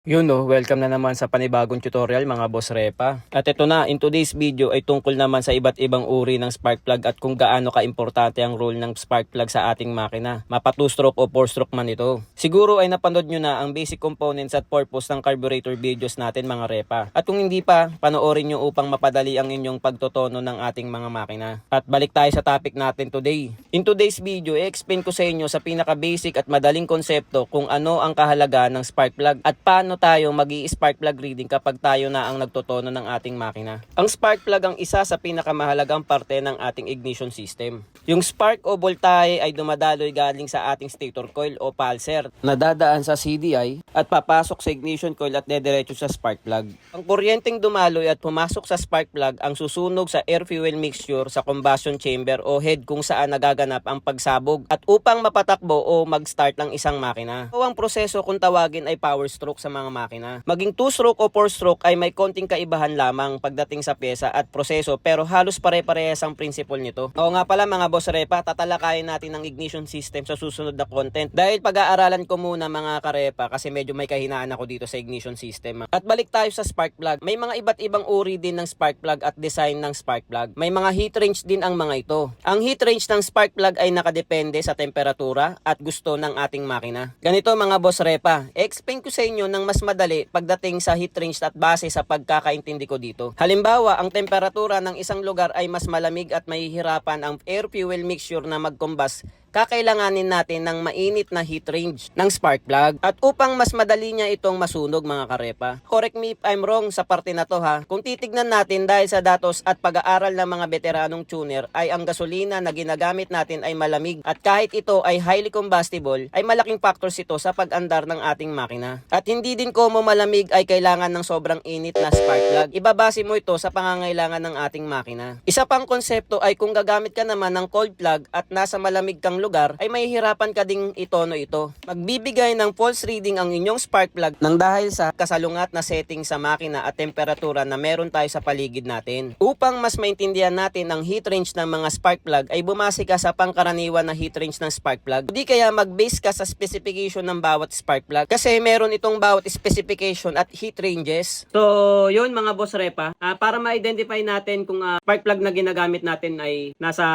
Yun no, welcome na naman sa panibagong tutorial mga boss repa. At ito na, in today's video ay tungkol naman sa iba't ibang uri ng spark plug at kung gaano ka-importante ang role ng spark plug sa ating makina. Mapa 2-stroke o 4-stroke man ito. Siguro ay napanood nyo na ang basic components at purpose ng carburetor videos natin mga repa. At kung hindi pa, panoorin nyo upang mapadali ang inyong pagtotono ng ating mga makina. At balik tayo sa topic natin today. In today's video, i-explain ko sa inyo sa pinaka-basic at madaling konsepto kung ano ang kahalagaan ng spark plug at paano tayo magi-spark plug reading kapag tayo na ang nagtotono ng ating makina. Ang spark plug ang isa sa pinakamahalagang parte ng ating ignition system. Yung spark o voltahe ay dumadaloy galing sa ating stator coil o pulser, nadadaan sa CDI at papasok sa ignition coil at dediretso sa spark plug. Ang kuryenteng dumaloy at pumasok sa spark plug ang susunog sa air fuel mixture sa combustion chamber o head kung saan nagaganap ang pagsabog at upang mapatakbo o mag-start ng isang makina. So, ang proseso kung tawagin ay power stroke sa mga makina. Maging 2-stroke o 4-stroke ay may konting kaibahan lamang pagdating sa pyesa at proseso pero halos pare-parehas ang principle nito. Oo nga pala mga boss repa, tatalakayin natin ang ignition system sa susunod na content dahil pag-aaralan ko muna mga karepa kasi medyo may kahinaan ako dito sa ignition system. At balik tayo sa spark plug. May mga iba't ibang uri din ng spark plug at design ng spark plug. May mga heat range din ang mga ito. Ang heat range ng spark plug ay nakadepende sa temperatura at gusto ng ating makina. Ganito mga boss repa, explain ko sa inyo ng mas madali pagdating sa heat range at base sa pagkakaintindi ko dito. Halimbawa, ang temperatura ng isang lugar ay mas malamig at mahihirapan ang air fuel mixture na mag-combust, kakailanganin natin ng mainit na heat range ng spark plug at upang mas madali niya itong masunog mga karepa. Correct me if I'm wrong sa parte na to ha. Kung titignan natin dahil sa datos at pag-aaral ng mga veteranong tuner ay ang gasolina na ginagamit natin ay malamig at kahit ito ay highly combustible ay malaking factors ito sa pag-andar ng ating makina. At hindi din como malamig ay kailangan ng sobrang init na spark plug. Ibabase mo ito sa pangangailangan ng ating makina. Isa pang konsepto ay kung gagamit ka naman ng cold plug at nasa malamig kang lugar ay mahihirapan ka ding itono ito. Magbibigay ng false reading ang inyong spark plug nang dahil sa kasalungat na setting sa makina at temperatura na meron tayo sa paligid natin. Upang mas maintindihan natin ang heat range ng mga spark plug ay bumase ka sa pangkaraniwan na heat range ng spark plug. Hindi kaya mag-base ka sa specification ng bawat spark plug kasi meron itong bawat specification at heat ranges. So yun mga boss repa, para ma-identify natin kung spark plug na ginagamit natin ay nasa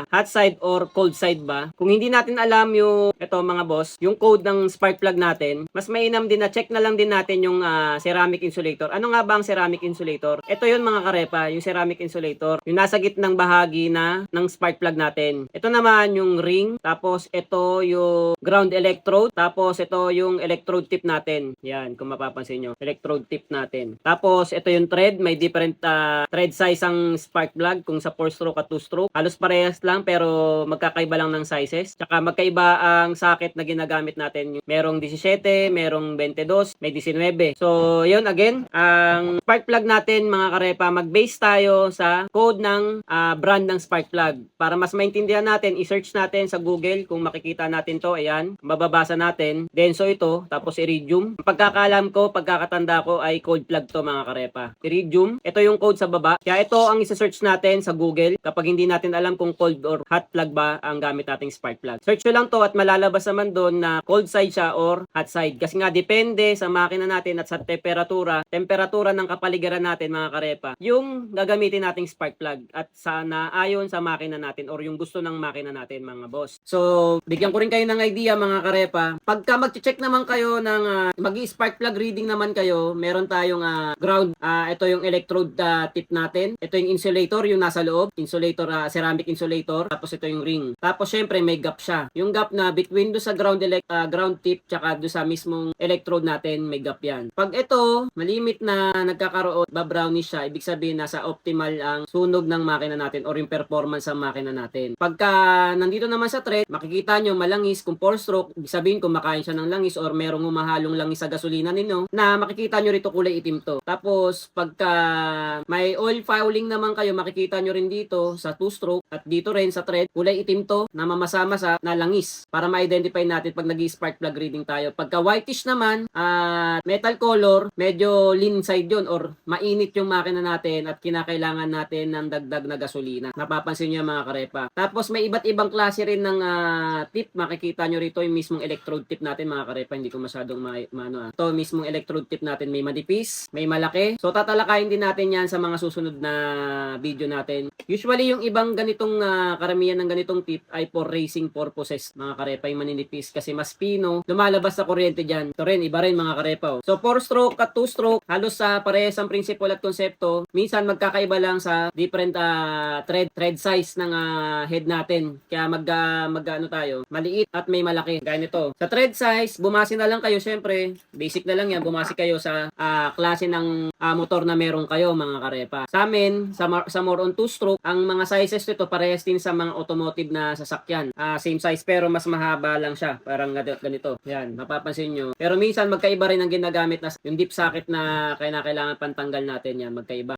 hot side or cold side ba. Kung hindi natin alam yung mga boss, yung code ng spark plug natin, mas mainam din na check na lang din natin yung ceramic insulator. Ano nga ba ang ceramic insulator? Ito yun mga karepa, yung ceramic insulator, yung nasa gitnang bahagi na ng spark plug natin. Ito naman yung ring, tapos ito yung ground electrode, tapos ito yung electrode tip natin. Yan, kung mapapansin nyo, electrode tip natin. Tapos ito yung thread, may different thread size ang spark plug, kung sa 4-stroke at 2-stroke. Halos parehas lang pero magkakaiba lang ng sizes. Tsaka magkaiba ang socket na ginagamit natin. Merong 17, merong 22, may 19. So, yun again, ang spark plug natin mga karepa, mag-base tayo sa code ng brand ng spark plug. Para mas maintindihan natin, i-search natin sa Google kung makikita natin to. Ayan, mababasa natin. Denso ito, tapos iridium. Ang pagkakalam ko, pagkakatanda ko ay cold plug to mga karepa. Iridium, ito yung code sa baba. Kaya ito ang isa-search natin sa Google kapag hindi natin alam kung cold or hot plug ba ang gamit nating spark plug. Search nyo lang to at malalabas naman doon na cold side siya or hot side. Kasi nga depende sa makina natin at sa temperatura ng kapaligiran natin mga karepa, yung gagamitin nating spark plug at sana ayon sa makina natin or yung gusto ng makina natin mga boss. So, bigyan ko rin kayo ng idea mga karepa. Pagka mag-check naman kayo ng mag-i-spark plug reading naman kayo, meron tayong ground, ito yung electrode tip natin. Ito yung insulator, yung nasa loob, insulator, ceramic insulator, tapos ito yung ring. Tapos syempre may gap siya. Yung gap na between do sa ground tip tsaka do sa mismong electrode natin, may gap yan. Pag ito, malimit na nagkakaroon, brownish siya, ibig sabihin nasa optimal ang sunog ng makina natin or yung performance ng makina natin. Pagka nandito naman sa thread, makikita nyo malangis kung 4-stroke, ibig sabihin kumakain siya ng langis or merong humahalong langis sa gasolina ninyo, na makikita nyo rito kulay itim to. Tapos pagka may oil fouling naman kayo, makikita nyo rin dito sa 2-stroke at dito rin sa thread, kulay itim to, masa-masa na langis para ma-identify natin pag nag-spark plug reading tayo. Pagka whitish naman at metal color, medyo lean side yun or mainit yung makina natin at kinakailangan natin ng dagdag na gasolina. Napapansin nyo mga karepa. Tapos may iba't ibang klase rin ng tip. Makikita nyo rito yung mismong electrode tip natin mga karepa. Hindi ko masyadong Ito mismong electrode tip natin may manipis, may malaki. So tatalakayin din natin yan sa mga susunod na video natin. Usually yung ibang ganitong karamihan ng ganitong tip ay for racing purposes mga karepa yung maninipis kasi mas pino lumalabas sa kuryente dyan. Ito rin iba rin mga karepa. So 4 stroke at 2 stroke halos sa parehas ang principle at konsepto. Minsan magkakaiba lang sa different thread size ng head natin. Kaya ano tayo maliit at may malaki. Gaya nito. Sa thread size bumase na lang kayo syempre. Basic na lang yan. Bumase kayo sa klase ng motor na meron kayo mga karepa. Sa amin sa more on 2 stroke ang mga sizes nito parehas din sa mga automotive na sasakyan. Same size pero mas mahaba lang siya. Parang ganito. Yan, mapapansin nyo. Pero minsan magkaiba rin ang ginagamit na yung deep socket na kailangan pantanggal natin yan. Magkaiba.